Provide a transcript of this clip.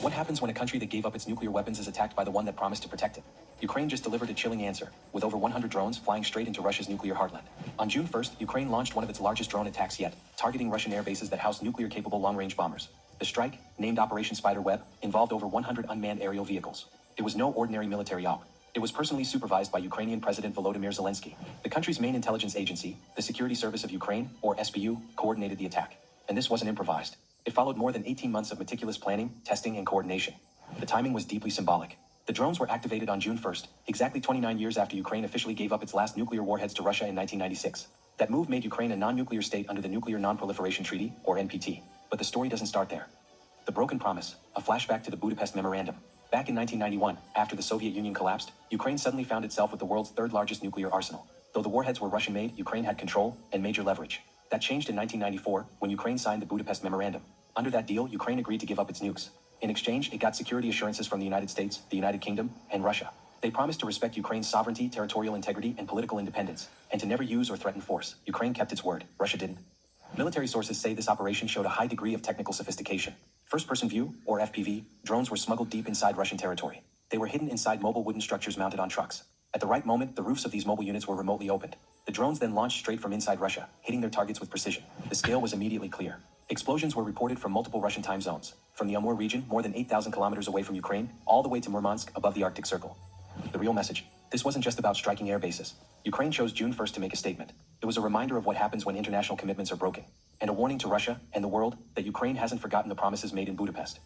What happens when a country that gave up its nuclear weapons is attacked by the one that promised to protect it? Ukraine just delivered a chilling answer, with over 100 drones flying straight into Russia's nuclear heartland. On June 1st, Ukraine launched one of its largest drone attacks yet, targeting Russian air bases that house nuclear-capable long-range bombers. The strike, named Operation Spiderweb, involved over 100 unmanned aerial vehicles. It was no ordinary military op. It was personally supervised by Ukrainian President Volodymyr Zelensky. The country's main intelligence agency, the Security Service of Ukraine, or SBU, coordinated the attack. And this wasn't improvised. It followed more than 18 months of meticulous planning, testing, and coordination. The timing was deeply symbolic. The drones were activated on June 1st, exactly 29 years after Ukraine officially gave up its last nuclear warheads to Russia in 1996. That move made Ukraine a non-nuclear state under the Nuclear Non-Proliferation Treaty, or NPT. But the story doesn't start there. The broken promise, a flashback to the Budapest Memorandum. Back in 1991, after the Soviet Union collapsed, Ukraine suddenly found itself with the world's third-largest nuclear arsenal. Though the warheads were Russian-made, Ukraine had control and major leverage. That changed in 1994, when Ukraine signed the Budapest Memorandum. Under that deal, Ukraine agreed to give up its nukes. In exchange, it got security assurances from the United States, the United Kingdom, and Russia. They promised to respect Ukraine's sovereignty, territorial integrity, and political independence, and to never use or threaten force. Ukraine kept its word. Russia didn't. Military sources say this operation showed a high degree of technical sophistication. First-person view, or FPV, drones were smuggled deep inside Russian territory. They were hidden inside mobile wooden structures mounted on trucks. At the right moment, the roofs of these mobile units were remotely opened. The drones then launched straight from inside Russia, hitting their targets with precision. The scale was immediately clear. Explosions were reported from multiple Russian time zones, from the Amur region, more than 8,000 kilometers away from Ukraine, all the way to Murmansk, above the Arctic Circle. The real message: this wasn't just about striking air bases. Ukraine chose June 1st to make a statement. It was a reminder of what happens when international commitments are broken, and a warning to Russia and the world that Ukraine hasn't forgotten the promises made in Budapest.